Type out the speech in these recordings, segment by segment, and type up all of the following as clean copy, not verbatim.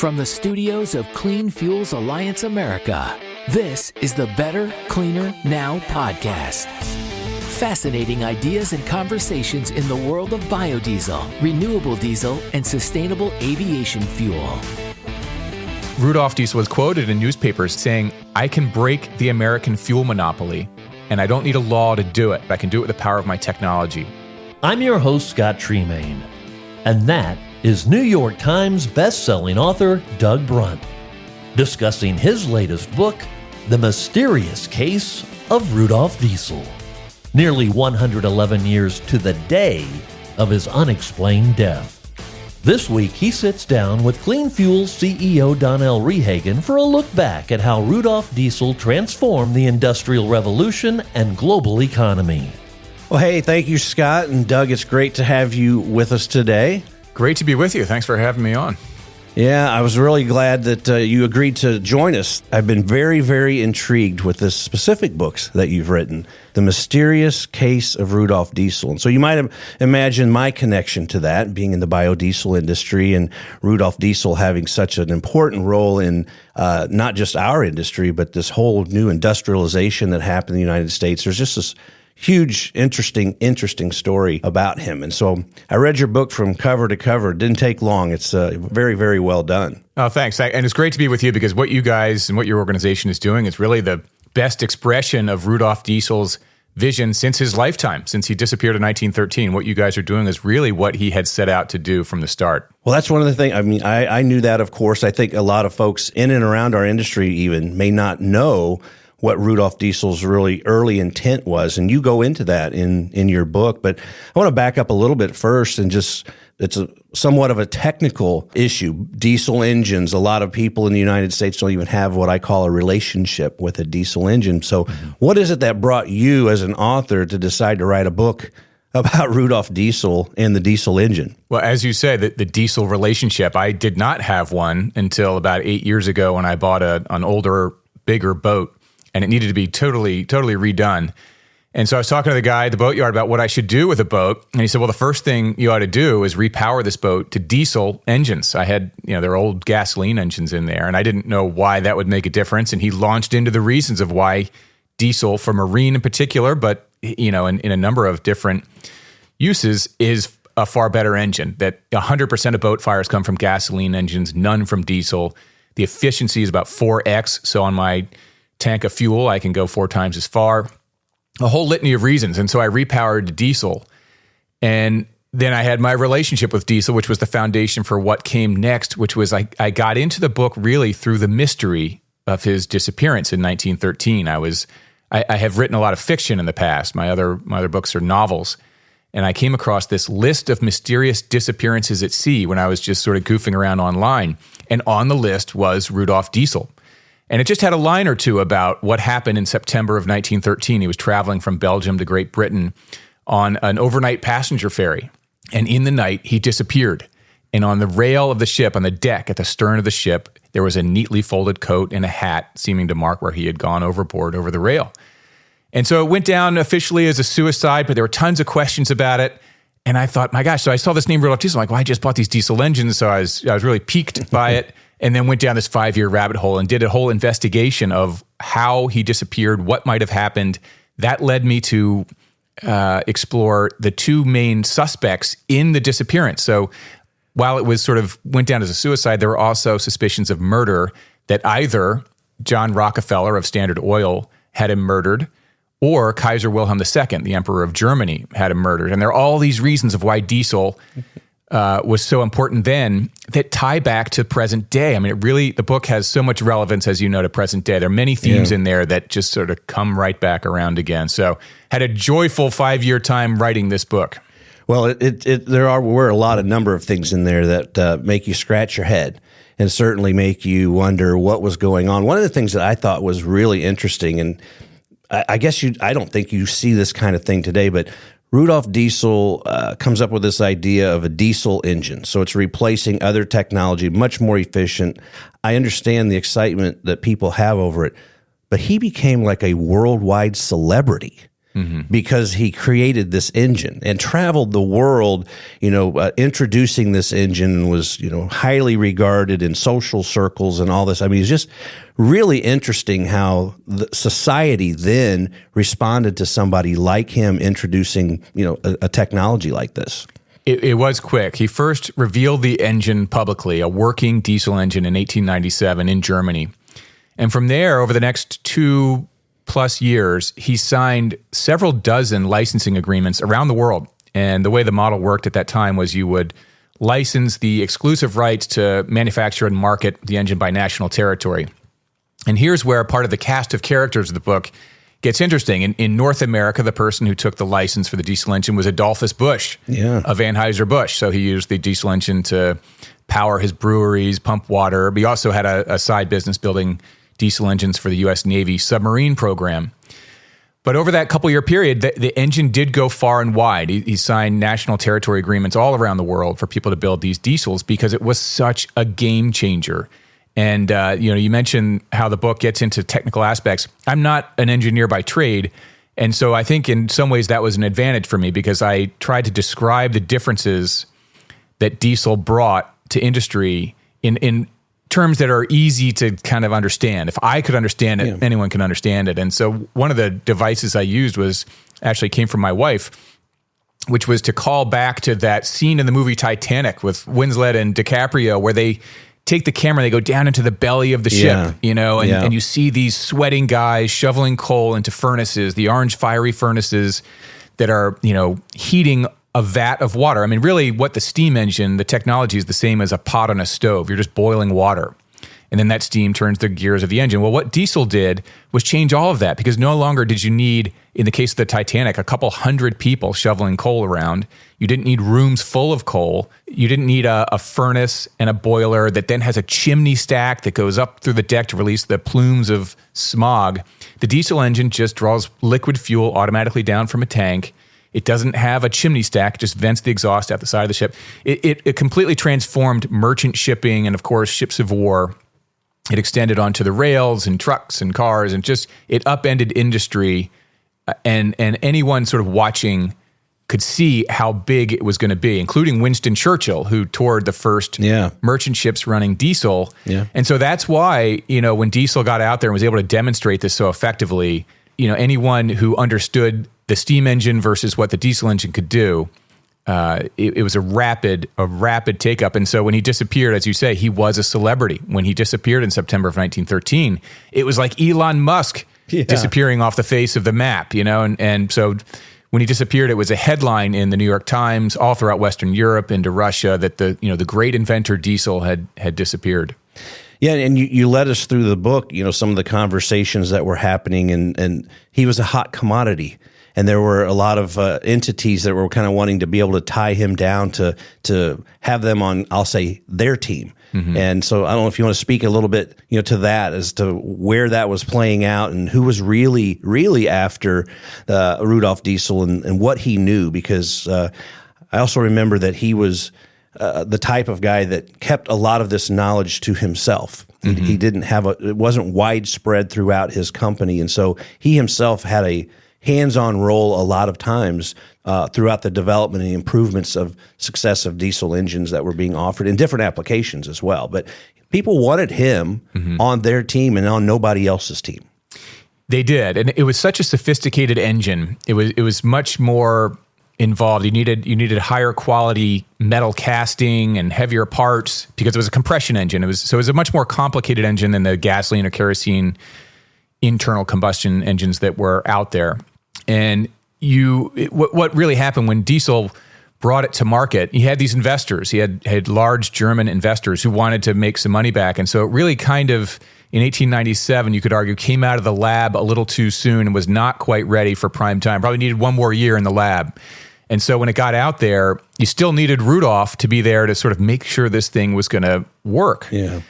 From the studios of Clean Fuels Alliance America, this is the Better, Cleaner, Now podcast. Fascinating ideas and conversations in the world of biodiesel, renewable diesel, and sustainable aviation fuel. Rudolf Diesel was quoted in newspapers saying, "I can break the American fuel monopoly, and I don't need a law to do it. I can do it with the power of my technology." I'm your host, Scott Tremaine, and that is New York Times bestselling author Doug Brunt, discussing his latest book, The Mysterious Case of Rudolf Diesel. Nearly 111 years to the day of his unexplained death. This week, he sits down with Clean Fuels CEO Donnell Rehagen for a look back at how Rudolf Diesel transformed the Industrial Revolution and global economy. Well, hey, thank you, Scott. And Doug, it's great to have you with us today. Great to be with you. Thanks for having me on. Yeah, I was really glad that you agreed to join us. I've been very, very intrigued with this specific books that you've written, The Mysterious Case of Rudolf Diesel. And so you might have imagined my connection to that, being in the biodiesel industry and Rudolf Diesel having such an important role in not just our industry, but this whole new industrialization that happened in the United States. There's just this huge, interesting story about him. And so I read your book from cover to cover. It didn't take long. It's very, very well done. Oh, thanks. And it's great to be with you because what you guys and what your organization is doing is really the best expression of Rudolf Diesel's vision since his lifetime, since he disappeared in 1913. What you guys are doing is really what he had set out to do from the start. Well, that's one of the things. I mean, I knew that, of course. I think a lot of folks in and around our industry even may not know what Rudolf Diesel's really early intent was. And you go into that in your book. But I want to back up a little bit first and just, it's somewhat of a technical issue. Diesel engines, a lot of people in the United States don't even have what I call a relationship with a diesel engine. So what is it that brought you as an author to decide to write a book about Rudolf Diesel and the diesel engine? Well, as you said, the diesel relationship, I did not have one until about 8 years ago when I bought an older, bigger boat. And it needed to be totally redone. And so I was talking to the guy at the boatyard about what I should do with a boat. And he said, well, the first thing you ought to do is repower this boat to diesel engines. I had, there are old gasoline engines in there, and I didn't know why that would make a difference. And he launched into the reasons of why diesel, for marine in particular, but, in a number of different uses, is a far better engine. That 100% of boat fires come from gasoline engines, none from diesel. The efficiency is about 4x. So on my tank of fuel, I can go 4 times as far, a whole litany of reasons. And so I repowered to diesel. And then I had my relationship with diesel, which was the foundation for what came next, which was I got into the book really through the mystery of his disappearance in 1913. I have written a lot of fiction in the past. My other books are novels. And I came across this list of mysterious disappearances at sea when I was just sort of goofing around online. And on the list was Rudolf Diesel. And it just had a line or two about what happened in September of 1913. He was traveling from Belgium to Great Britain on an overnight passenger ferry. And in the night, he disappeared. And on the rail of the ship, on the deck at the stern of the ship, there was a neatly folded coat and a hat seeming to mark where he had gone overboard over the rail. And so it went down officially as a suicide, but there were tons of questions about it. And I thought, my gosh, so I saw this name Rudolf Diesel. I'm like, well, I just bought these diesel engines, so I was really piqued by it. And then went down this 5-year rabbit hole and did a whole investigation of how he disappeared, what might have happened. That led me to explore the 2 main suspects in the disappearance. So while it was went down as a suicide, there were also suspicions of murder, that either John Rockefeller of Standard Oil had him murdered, or Kaiser Wilhelm II, the Emperor of Germany, had him murdered. And there are all these reasons of why diesel was so important then that tie back to present day. I mean, the book has so much relevance, as you know, to present day. There are many themes in there that just sort of come right back around again. So had a joyful 5-year time writing this book. Well, there were a lot of number of things in there that make you scratch your head and certainly make you wonder what was going on. One of the things that I thought was really interesting, and I guess I don't think you see this kind of thing today, but Rudolf Diesel comes up with this idea of a diesel engine. So it's replacing other technology, much more efficient. I understand the excitement that people have over it, but he became like a worldwide celebrity. because he created this engine and traveled the world, introducing this engine, and was, highly regarded in social circles and all this. I mean, it's just really interesting how the society then responded to somebody like him introducing, a technology like this. It was quick. He first revealed the engine publicly, a working diesel engine, in 1897 in Germany. And from there, over the next 2+ years, he signed several dozen licensing agreements around the world. And the way the model worked at that time was you would license the exclusive rights to manufacture and market the engine by national territory. And here's where part of the cast of characters of the book gets interesting. In North America, the person who took the license for the diesel engine was Adolphus Busch of Anheuser-Busch. So he used the diesel engine to power his breweries, pump water. But he also had a side business building diesel engines for the U.S. Navy submarine program. But over that couple-year period, the engine did go far and wide. He signed national territory agreements all around the world for people to build these diesels because it was such a game changer. And, you mentioned how the book gets into technical aspects. I'm not an engineer by trade. And so I think in some ways that was an advantage for me because I tried to describe the differences that diesel brought to industry in terms that are easy to kind of understand. If I could understand it, anyone can understand it. And so one of the devices I used came from my wife, which was to call back to that scene in the movie Titanic with Winslet and DiCaprio where they take the camera, they go down into the belly of the ship, and you see these sweating guys shoveling coal into furnaces, the orange fiery furnaces that are, heating a vat of water. I mean, really what the steam engine, the technology is the same as a pot on a stove. You're just boiling water. And then that steam turns the gears of the engine. Well, what diesel did was change all of that because no longer did you need, in the case of the Titanic, a couple hundred people shoveling coal around. You didn't need rooms full of coal. You didn't need a furnace and a boiler that then has a chimney stack that goes up through the deck to release the plumes of smog. The diesel engine just draws liquid fuel automatically down from a tank. It doesn't have a chimney stack, just vents the exhaust out the side of the ship. It completely transformed merchant shipping and, of course, ships of war. It extended onto the rails and trucks and cars and it upended industry. And anyone sort of watching could see how big it was going to be, including Winston Churchill, who toured the first merchant ships running diesel. Yeah. And so that's why, when diesel got out there and was able to demonstrate this so effectively, anyone who understood the steam engine versus what the diesel engine could do, it was a rapid take up. And so when he disappeared, as you say, he was a celebrity. When he disappeared in September of 1913, it was like Elon Musk disappearing off the face of the map, and so when he disappeared, it was a headline in the New York Times all throughout Western Europe into Russia that the great inventor diesel had disappeared. Yeah, and you led us through the book, some of the conversations that were happening, and he was a hot commodity. And there were a lot of entities that were kind of wanting to be able to tie him down to have them on, I'll say, their team. Mm-hmm. And so I don't know if you want to speak a little bit, to that as to where that was playing out and who was really, really after Rudolf Diesel and what he knew. Because I also remember that he was the type of guy that kept a lot of this knowledge to himself. Mm-hmm. He didn't have it wasn't widespread throughout his company, and so he himself had a hands-on role a lot of times throughout the development and improvements of successive diesel engines that were being offered in different applications as well. But people wanted him on their team and on nobody else's team. They did, and it was such a sophisticated engine. It was much more involved. You needed higher quality metal casting and heavier parts because it was a compression engine. It was a much more complicated engine than the gasoline or kerosene internal combustion engines that were out there. And what really happened when diesel brought it to market, he had these investors. He had large German investors who wanted to make some money back. And so it really kind of, in 1897, you could argue, came out of the lab a little too soon and was not quite ready for prime time. Probably needed one more year in the lab. And so when it got out there, you still needed Rudolf to be there to sort of make sure this thing was going to work. Yeah.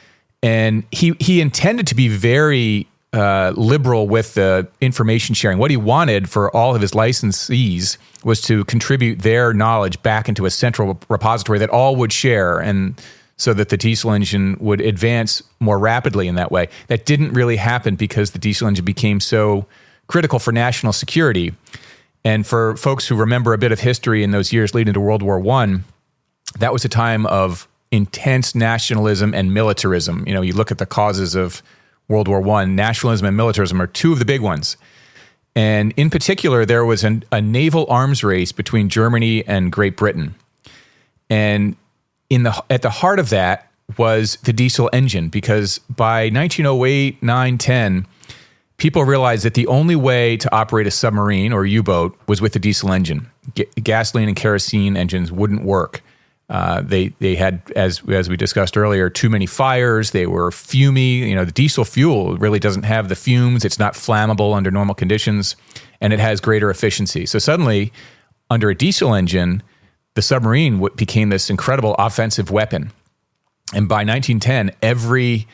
And he intended to be very liberal with the information sharing. What he wanted for all of his licensees was to contribute their knowledge back into a central repository that all would share, and so that the diesel engine would advance more rapidly in that way. That didn't really happen because the diesel engine became so critical for national security. And for folks who remember a bit of history in those years leading to World War I, that was a time of intense nationalism and militarism. You know, you look at the causes of World War I, nationalism and militarism are two of the big ones. And in particular, there was a naval arms race between Germany and Great Britain. And at the heart of that was the diesel engine, because by 1908, 9, 10, people realized that the only way to operate a submarine or U-boat was with the diesel engine. Gasoline and kerosene engines wouldn't work. They had, as we discussed earlier, too many fires. They were fumy. You know, the diesel fuel really doesn't have the fumes. It's not flammable under normal conditions, and it has greater efficiency. So suddenly, under a diesel engine, the submarine became this incredible offensive weapon. And by 1910, every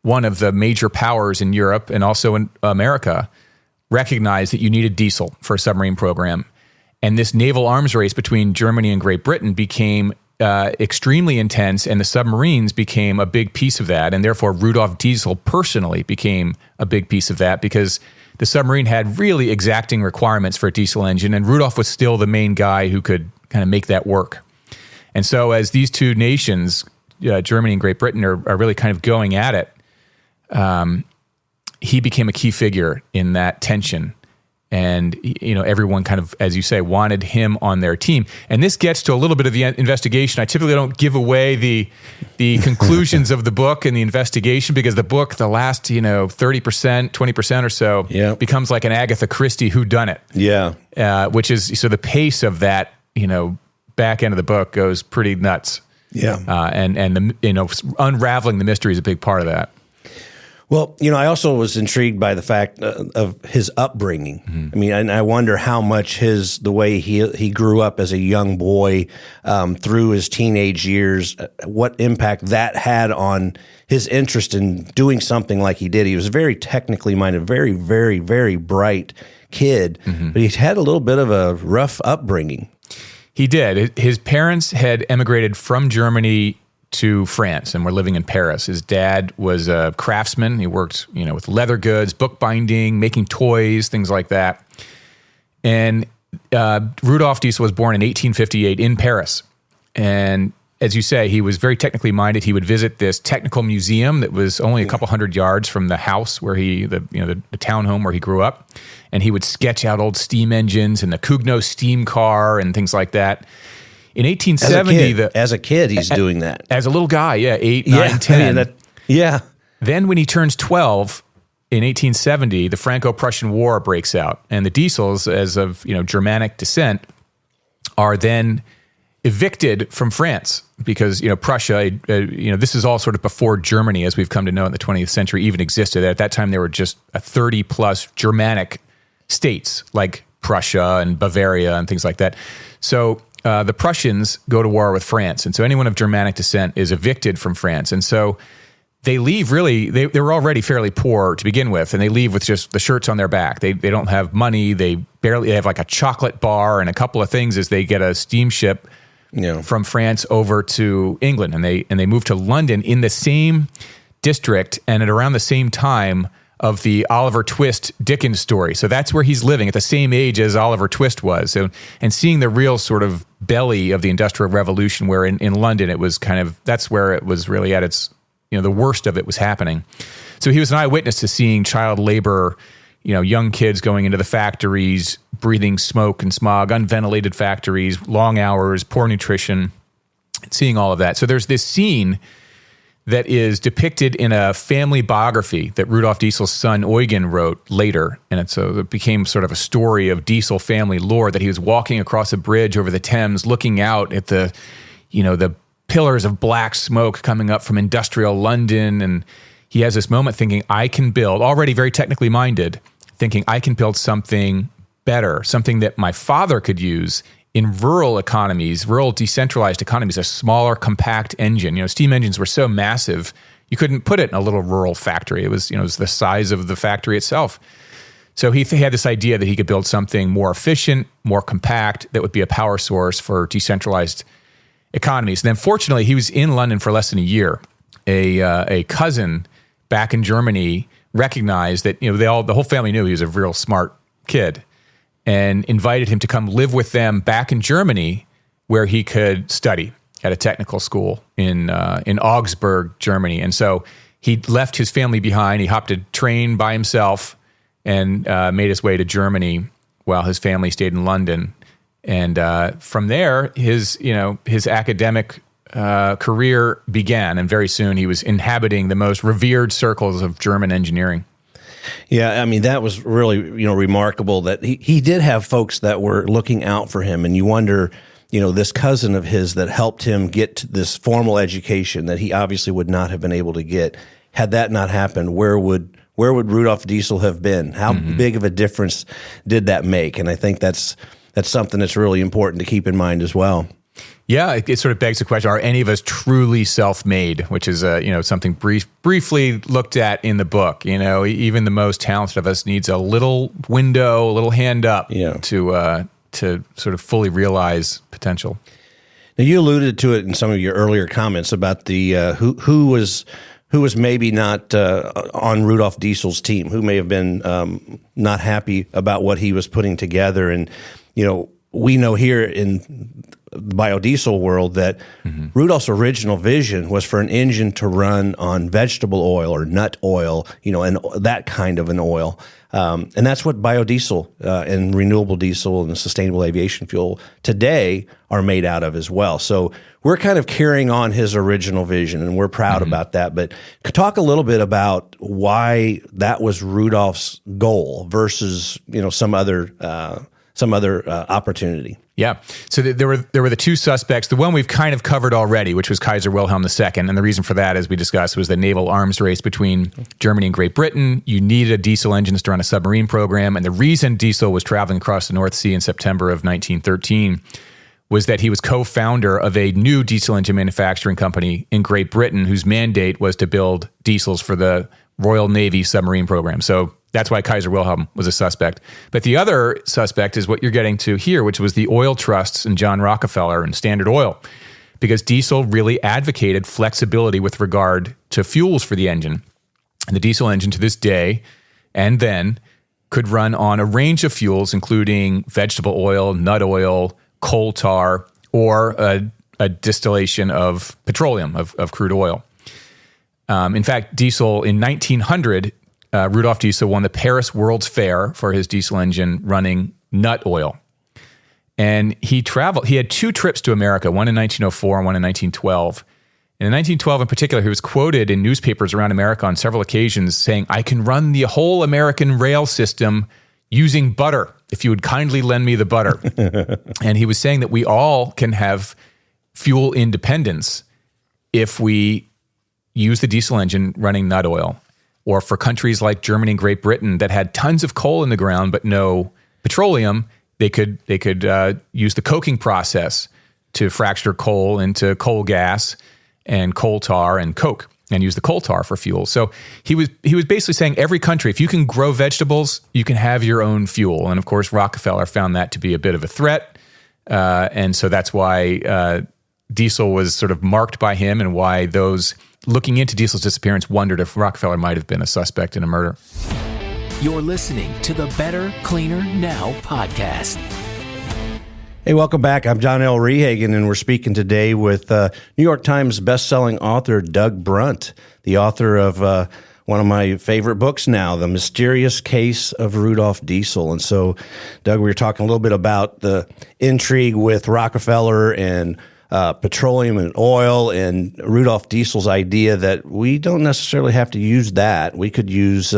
one of the major powers in Europe and also in America recognized that you needed diesel for a submarine program. And this naval arms race between Germany and Great Britain became extremely intense, and the submarines became a big piece of that. And therefore, Rudolf Diesel personally became a big piece of that, because the submarine had really exacting requirements for a diesel engine, and Rudolf was still the main guy who could kind of make that work. And so as these two nations, Germany and Great Britain, are really kind of going at it, he became a key figure in that tension. And, you know, everyone kind of, as you say, wanted him on their team. And this gets to a little bit of the investigation. I typically don't give away the conclusions of the book and the investigation, because the book, the last, 30%, 20% or so, becomes like an Agatha Christie whodunit. Yeah. Which is, so the pace of that, back end of the book goes pretty nuts. Yeah. And unraveling the mystery is a big part of that. Well, I also was intrigued by the fact of his upbringing. Mm-hmm. I mean, and I wonder how much the way he grew up as a young boy through his teenage years, what impact that had on his interest in doing something like he did. He was very technically minded, very, very, very bright kid, but he had a little bit of a rough upbringing. He did. His parents had emigrated from Germany to France and were living in Paris. His dad was a craftsman. He worked, with leather goods, bookbinding, making toys, things like that. And Rudolf Diesel was born in 1858 in Paris. And as you say, he was very technically minded. He would visit this technical museum that was only a couple hundred yards from the house where the townhome where he grew up. And he would sketch out old steam engines and the Cugnot steam car and things like that. In 1870, as a kid, he's doing that. As a little guy, 8, 9, 10. Then when he turns 12, in 1870, the Franco-Prussian War breaks out. And the Diesels, as of Germanic descent, are then evicted from France because, Prussia, this is all sort of before Germany, as we've come to know in the 20th century, even existed. At that time, there were just 30-plus Germanic states like Prussia and Bavaria and things like that. So the Prussians go to war with France. And so anyone of Germanic descent is evicted from France. And so they leave really, they were already fairly poor to begin with, and they leave with just the shirts on their back. They don't have money. They have like a chocolate bar and a couple of things as they get a steamship from France over to England. And they move to London in the same district and at around the same time of the Oliver Twist Dickens story. So that's where he's living at the same age as Oliver Twist was. So, and seeing the real sort of belly of the Industrial Revolution, where in London it was that's where it was really at its, the worst of it was happening. So he was an eyewitness to seeing child labor, young kids going into the factories, breathing smoke and smog, unventilated factories, long hours, poor nutrition, seeing all of that. So there's this scene that is depicted in a family biography that Rudolf Diesel's son Eugen wrote later. And it became sort of a story of Diesel family lore, that he was walking across a bridge over the Thames, looking out at the pillars of black smoke coming up from industrial London. And he has this moment thinking, I can build, already very technically minded, thinking I can build something better, something that my father could use in rural economies, rural decentralized economies, a smaller, compact engine. Steam engines were so massive, you couldn't put it in a little rural factory. It was, it was the size of the factory itself. So he had this idea that he could build something more efficient, more compact, that would be a power source for decentralized economies. And then fortunately, he was in London for less than a year. A cousin back in Germany recognized that, the whole family knew he was a real smart kid. and invited him to come live with them back in Germany, where he could study at a technical school in Augsburg, Germany. And so he left his family behind. He hopped a train by himself and made his way to Germany while his family stayed in London. And from there, his academic career began, and very soon he was inhabiting the most revered circles of German engineering. Yeah, I mean, that was really, remarkable that he did have folks that were looking out for him. And you wonder, this cousin of his that helped him get to this formal education that he obviously would not have been able to get. Had that not happened, where would Rudolf Diesel have been? How big of a difference did that make? And I think that's something that's really important to keep in mind as well. Yeah, it sort of begs the question, are any of us truly self-made, which is something briefly looked at in the book. Even the most talented of us needs a little window, a little hand up to sort of fully realize potential. Now, you alluded to it in some of your earlier comments about the who was maybe not on Rudolf Diesel's team, who may have been not happy about what he was putting together. And, we know here in the biodiesel world that Rudolf's original vision was for an engine to run on vegetable oil or nut oil, and that kind of an oil. And that's what biodiesel and renewable diesel and sustainable aviation fuel today are made out of as well. So we're kind of carrying on his original vision, and we're proud about that. But talk a little bit about why that was Rudolf's goal versus some other opportunity. Yeah. So there were the two suspects. The one we've kind of covered already, which was Kaiser Wilhelm II. And the reason for that, as we discussed, was the naval arms race between Germany and Great Britain. You needed a diesel engine to run a submarine program. And the reason diesel was traveling across the North Sea in September of 1913 was that he was co-founder of a new diesel engine manufacturing company in Great Britain, whose mandate was to build diesels for the Royal Navy submarine program. So that's why Kaiser Wilhelm was a suspect. But the other suspect is what you're getting to here, which was the oil trusts and John Rockefeller and Standard Oil, because diesel really advocated flexibility with regard to fuels for the engine. And the diesel engine to this day and then could run on a range of fuels, including vegetable oil, nut oil, coal tar, or a distillation of petroleum, of crude oil. In fact, diesel in 1900, Rudolf Diesel won the Paris World's Fair for his diesel engine running nut oil. And he had two trips to America, one in 1904 and one in 1912. And in 1912 in particular, he was quoted in newspapers around America on several occasions saying, "I can run the whole American rail system using butter, if you would kindly lend me the butter." And he was saying that we all can have fuel independence if we use the diesel engine running nut oil. Or for countries like Germany and Great Britain that had tons of coal in the ground but no petroleum, they could use the coking process to fracture coal into coal gas and coal tar and coke, and use the coal tar for fuel. So he was basically saying every country, if you can grow vegetables, you can have your own fuel. And of course, Rockefeller found that to be a bit of a threat, and so that's why diesel was sort of marked by him, and why those looking into diesel's disappearance wondered if Rockefeller might have been a suspect in a murder. You're listening to the Better, Cleaner, Now podcast. Hey, welcome back. I'm Donnell Rehagen, and we're speaking today with New York Times bestselling author Doug Brunt, the author of one of my favorite books now, The Mysterious Case of Rudolf Diesel. And so, Doug, we were talking a little bit about the intrigue with Rockefeller and petroleum and oil, and Rudolf Diesel's idea that we don't necessarily have to use that. We could use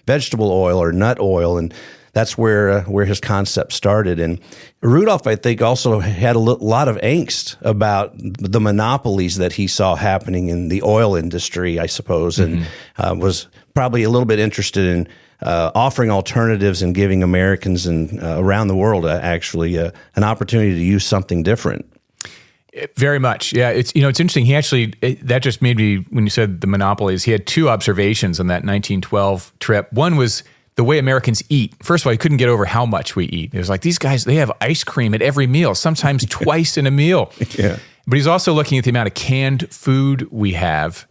vegetable oil or nut oil, and that's where his concept started. And Rudolf, I think, also had a lot of angst about the monopolies that he saw happening in the oil industry, I suppose, and was probably a little bit interested in offering alternatives and giving Americans and around the world actually an opportunity to use something different. Very much. Yeah. It's interesting. He actually, that just made me, when you said the monopolies, he had two observations on that 1912 trip. One was the way Americans eat. First of all, he couldn't get over how much we eat. It was like, these guys, they have ice cream at every meal, sometimes twice in a meal. Yeah. But he's also looking at the amount of canned food we have,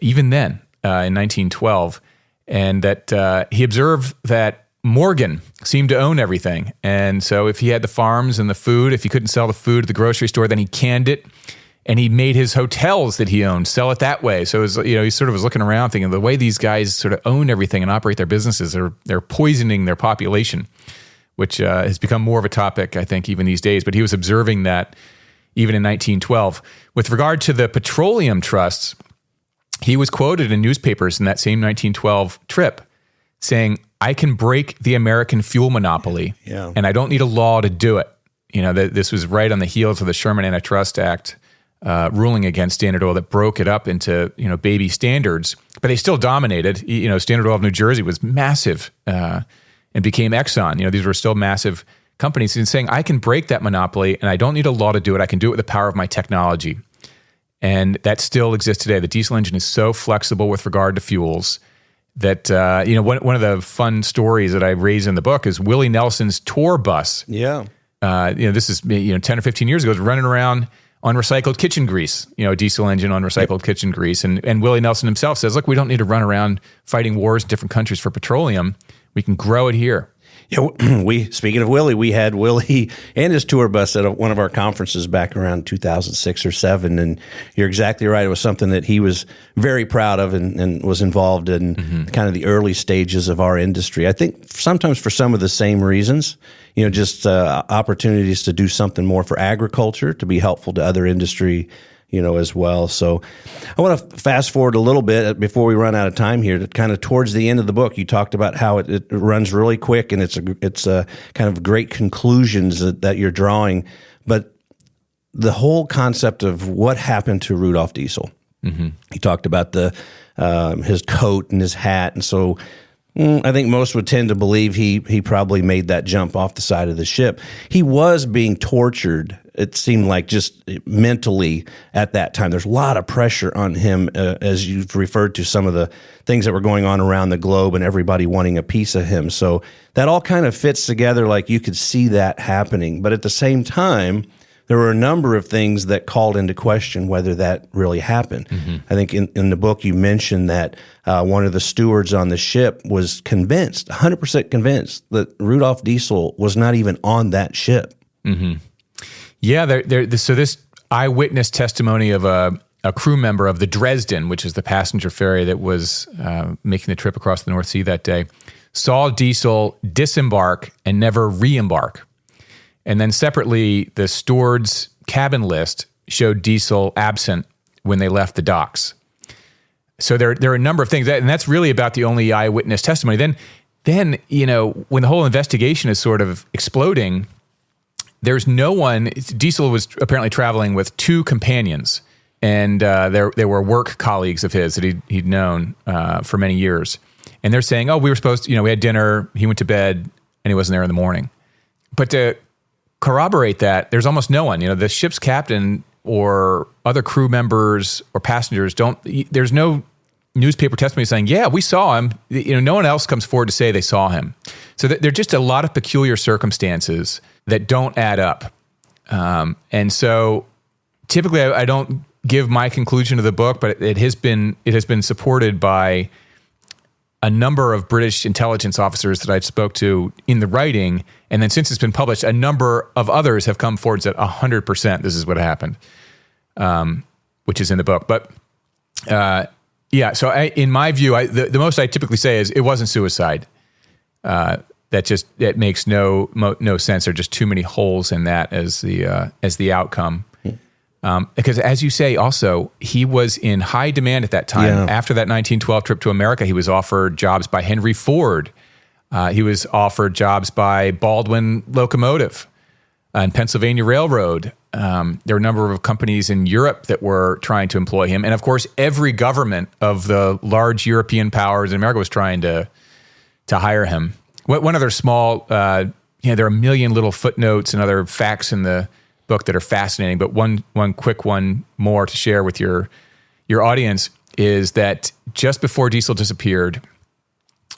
even then, in 1912. And that he observed that Morgan seemed to own everything. And so if he had the farms and the food, if he couldn't sell the food at the grocery store, then he canned it. And he made his hotels that he owned sell it that way. So it was, he sort of was looking around thinking the way these guys sort of own everything and operate their businesses, they're poisoning their population, which has become more of a topic, I think, even these days. But he was observing that even in 1912. With regard to the petroleum trusts, he was quoted in newspapers in that same 1912 trip saying, I can break the American fuel monopoly, and I don't need a law to do it. This was right on the heels of the Sherman Antitrust Act ruling against Standard Oil that broke it up into, baby standards, but they still dominated. Standard Oil of New Jersey was massive and became Exxon. These were still massive companies. And saying, I can break that monopoly and I don't need a law to do it. I can do it with the power of my technology. And that still exists today. The diesel engine is so flexible with regard to fuels that, one of the fun stories that I raise in the book is Willie Nelson's tour bus. Yeah. This is, 10 or 15 years ago, was running around on recycled kitchen grease, a diesel engine on recycled kitchen grease. And Willie Nelson himself says, look, we don't need to run around fighting wars in different countries for petroleum. We can grow it here. Yeah, speaking of Willie, we had Willie and his tour bus at one of our conferences back around 2006 or 7. And you're exactly right. It was something that he was very proud of and was involved in kind of the early stages of our industry. I think sometimes for some of the same reasons, just opportunities to do something more for agriculture, to be helpful to other industry, as well. So I want to fast forward a little bit before we run out of time here to kind of towards the end of the book. You talked about how it runs really quick and it's a kind of great conclusions that you're drawing, but the whole concept of what happened to Rudolf Diesel. He talked about his coat and his hat. And so I think most would tend to believe he probably made that jump off the side of the ship. He was being tortured, it seemed like, just mentally at that time. There's a lot of pressure on him, as you've referred to some of the things that were going on around the globe and everybody wanting a piece of him. So that all kind of fits together, like you could see that happening. But at the same time, there were a number of things that called into question whether that really happened. I think in the book you mentioned that one of the stewards on the ship was convinced, 100% convinced, that Rudolf Diesel was not even on that ship. Yeah, so this eyewitness testimony of a crew member of the Dresden, which is the passenger ferry that was making the trip across the North Sea that day, saw Diesel disembark and never re-embark. And then separately, the steward's cabin list showed Diesel absent when they left the docks. So there are a number of things, and that's really about the only eyewitness testimony. Then when the whole investigation is sort of exploding, there's no one. Diesel was apparently traveling with two companions, and they were work colleagues of his that he'd known for many years. And they're saying, "Oh, we were supposed to, we had dinner. He went to bed, and he wasn't there in the morning." But to corroborate that, there's almost no one. The ship's captain or other crew members or passengers there's no newspaper testimony saying, yeah, we saw him. No one else comes forward to say they saw him. So there are just a lot of peculiar circumstances that don't add up. And so typically I don't give my conclusion of the book, but it has been supported by a number of British intelligence officers that I've spoke to in the writing. And then since it's been published, a number of others have come forward and said 100% this is what happened, which is in the book. But so in my view, the most I typically say is it wasn't suicide. That makes no sense. There are just too many holes in that as the outcome. Because as you say, also, he was in high demand at that time. Yeah. After that 1912 trip to America, he was offered jobs by Henry Ford. He was offered jobs by Baldwin Locomotive and Pennsylvania Railroad. There were a number of companies in Europe that were trying to employ him. And of course, every government of the large European powers in America was trying to hire him. One other small, there are a million little footnotes and other facts in the book that are fascinating, but one quick one more to share with your audience is that just before Diesel disappeared,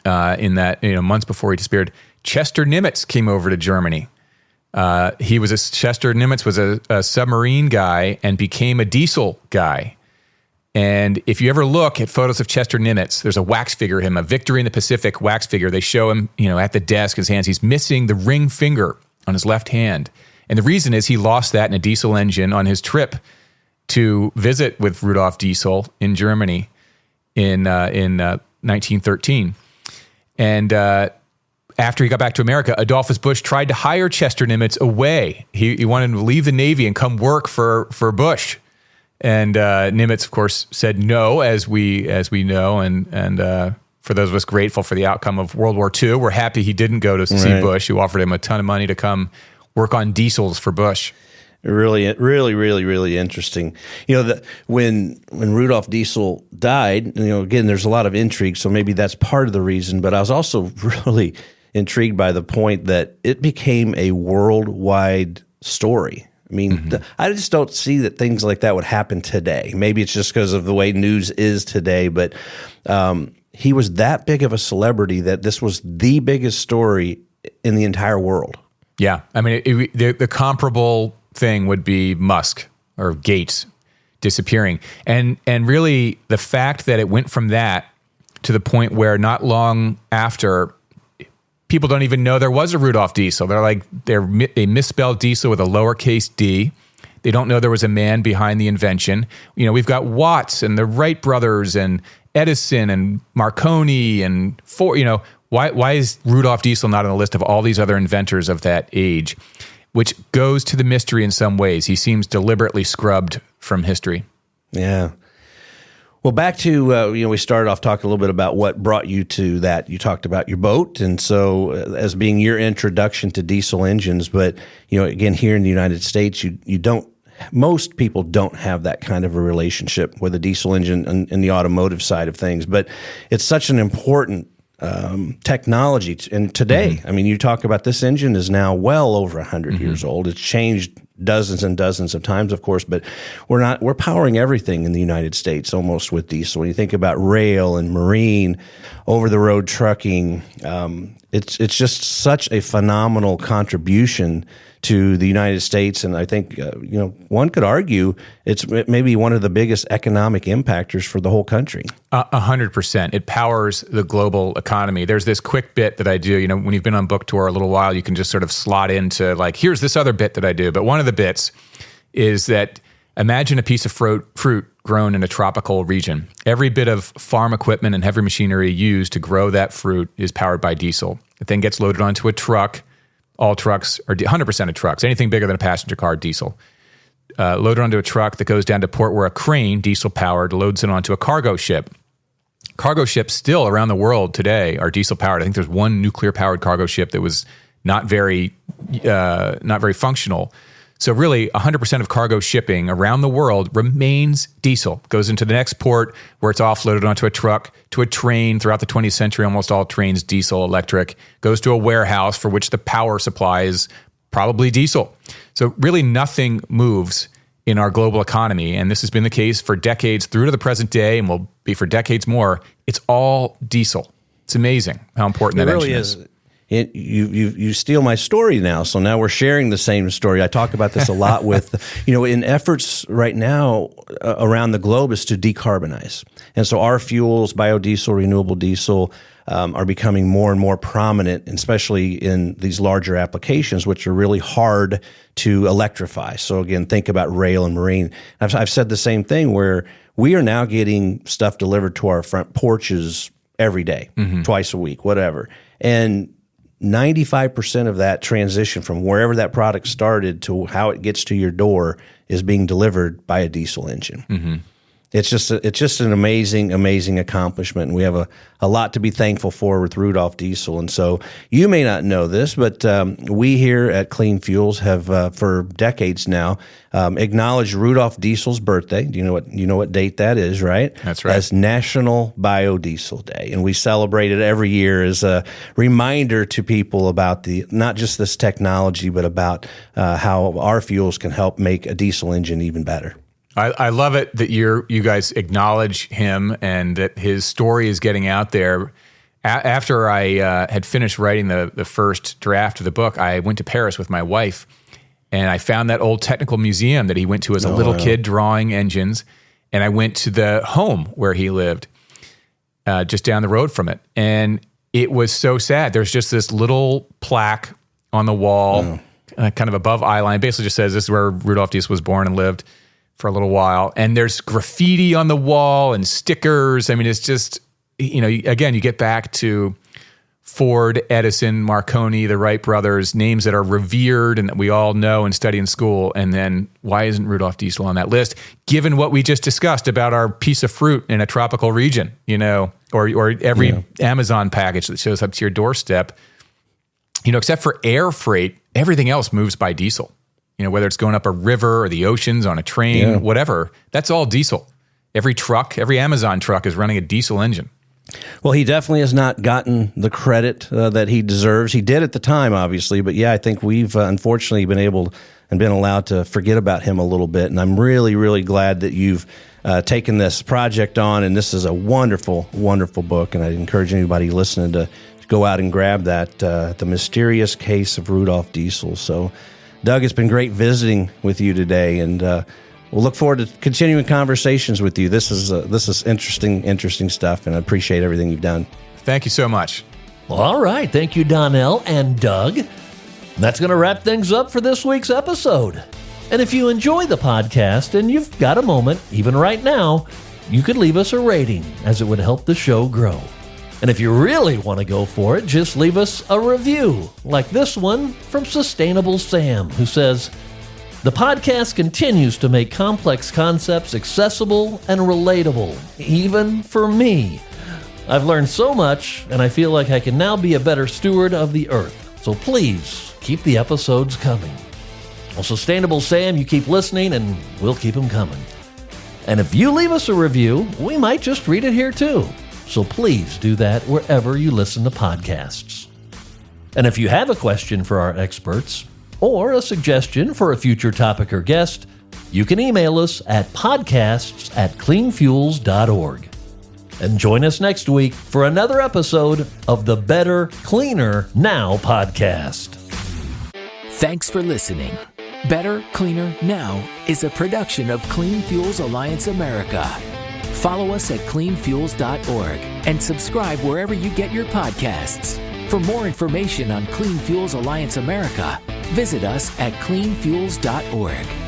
months before he disappeared, Chester Nimitz came over to Germany. Chester Nimitz was a submarine guy and became a diesel guy. And if you ever look at photos of Chester Nimitz, there's a wax figure of him, a Victory in the Pacific wax figure. They show him, at the desk, his hands. He's missing the ring finger on his left hand. And the reason is he lost that in a diesel engine on his trip to visit with Rudolf Diesel in Germany in 1913. And after he got back to America, Adolphus Busch tried to hire Chester Nimitz away. He wanted him to leave the Navy and come work for Busch. And Nimitz, of course, said no, as we know. And for those of us grateful for the outcome of World War II, we're happy he didn't go to see Busch, who offered him a ton of money to come work on diesels for Busch. Really, really, really, really interesting. When Rudolf Diesel died, again, there's a lot of intrigue, so maybe that's part of the reason. But I was also really intrigued by the point that it became a worldwide story. I mean, I just don't see that things like that would happen today. Maybe it's just because of the way news is today, but he was that big of a celebrity that this was the biggest story in the entire world. Yeah. I mean, the comparable thing would be Musk or Gates disappearing. And really the fact that it went from that to the point where not long after, people don't even know there was a Rudolf Diesel. They misspelled Diesel with a lowercase d. They don't know there was a man behind the invention. We've got Watts and the Wright brothers and Edison and Marconi and Ford. Why is Rudolf Diesel not on the list of all these other inventors of that age? Which goes to the mystery in some ways. He seems deliberately scrubbed from history. Yeah. Well, back to, we started off talking a little bit about what brought you to that. You talked about your boat, and so as being your introduction to diesel engines. But, again, here in the United States, most people don't have that kind of a relationship with a diesel engine in the automotive side of things. But it's such an important technology. And today, I mean, you talk about this engine is now well over 100 years old. It's changed dozens and dozens of times, of course, but we're powering everything in the United States almost with diesel. When you think about rail and marine, over-the-road trucking, it's just such a phenomenal contribution to the United States, and I think one could argue it may be one of the biggest economic impactors for the whole country. 100%. It powers the global economy. There's this quick bit that I do. When you've been on book tour a little while, you can just sort of slot into here's this other bit that I do. But one of the bits is that imagine a piece of fruit grown in a tropical region. Every bit of farm equipment and heavy machinery used to grow that fruit is powered by diesel. It then gets loaded onto a truck. All trucks, or 100% of trucks, anything bigger than a passenger car, diesel. Loaded onto a truck that goes down to port where a crane, diesel-powered, loads it onto a cargo ship. Cargo ships still around the world today are diesel-powered. I think there's one nuclear-powered cargo ship that was not very functional. So really, 100% of cargo shipping around the world remains diesel. Goes into the next port where it's offloaded onto a truck, to a train. Throughout the 20th century, almost all trains, diesel, electric. Goes to a warehouse for which the power supply is probably diesel. So really nothing moves in our global economy. And this has been the case for decades through to the present day and will be for decades more. It's all diesel. It's amazing how important that engine is. You steal my story now, so now we're sharing the same story. I talk about this a lot with, in efforts right now around the globe is to decarbonize. And so our fuels, biodiesel, renewable diesel, are becoming more and more prominent, especially in these larger applications, which are really hard to electrify. So again, think about rail and marine. I've said the same thing where we are now getting stuff delivered to our front porches every day, twice a week, whatever. And 95% of that transition from wherever that product started to how it gets to your door is being delivered by a diesel engine. It's just an amazing accomplishment, and we have a lot to be thankful for with Rudolf Diesel. And so you may not know this, but we here at Clean Fuels have for decades now acknowledged Rudolf Diesel's birthday. Do you know what date that is, right? That's right. As National Biodiesel Day, and we celebrate it every year as a reminder to people about not just this technology, but about how our fuels can help make a diesel engine even better. I love it that you guys acknowledge him and that his story is getting out there. After I had finished writing the first draft of the book, I went to Paris with my wife, and I found that old technical museum that he went to as a little kid drawing engines. And I went to the home where he lived, just down the road from it. And it was so sad. There's just this little plaque on the wall, kind of above eye line. Basically just says, this is where Rudolf Diesel was born and lived for a little while. And there's graffiti on the wall and stickers. I mean, it's just, again, you get back to Ford, Edison, Marconi, the Wright brothers, names that are revered and that we all know and study in school. And then why isn't Rudolf Diesel on that list, given what we just discussed about our piece of fruit in a tropical region, or every Amazon package that shows up to your doorstep, except for air freight, everything else moves by diesel. Whether it's going up a river or the oceans on a train, whatever, that's all diesel. Every Amazon truck is running a diesel engine. Well, he definitely has not gotten the credit that he deserves. He did at the time, obviously, but I think we've unfortunately been allowed to forget about him a little bit. And I'm really, really glad that you've taken this project on. And this is a wonderful, wonderful book. And I'd encourage anybody listening to go out and grab that, The Mysterious Case of Rudolf Diesel. So, Doug, it's been great visiting with you today, and we'll look forward to continuing conversations with you. This is interesting stuff, and I appreciate everything you've done. Thank you so much. All right. Thank you, Donnell and Doug. That's going to wrap things up for this week's episode. And if you enjoy the podcast and you've got a moment, even right now, you could leave us a rating, as it would help the show grow. And if you really want to go for it, just leave us a review, like this one from Sustainable Sam, who says, "The podcast continues to make complex concepts accessible and relatable, even for me. I've learned so much, and I feel like I can now be a better steward of the earth. So please keep the episodes coming." Well, Sustainable Sam, you keep listening, and we'll keep them coming. And if you leave us a review, we might just read it here too. So please do that wherever you listen to podcasts. And if you have a question for our experts, or a suggestion for a future topic or guest, you can email us at podcasts@cleanfuels.org. And join us next week for another episode of the Better, Cleaner, Now podcast. Thanks for listening. Better, Cleaner, Now is a production of Clean Fuels Alliance America. Follow us at cleanfuels.org and subscribe wherever you get your podcasts. For more information on Clean Fuels Alliance America, visit us at cleanfuels.org.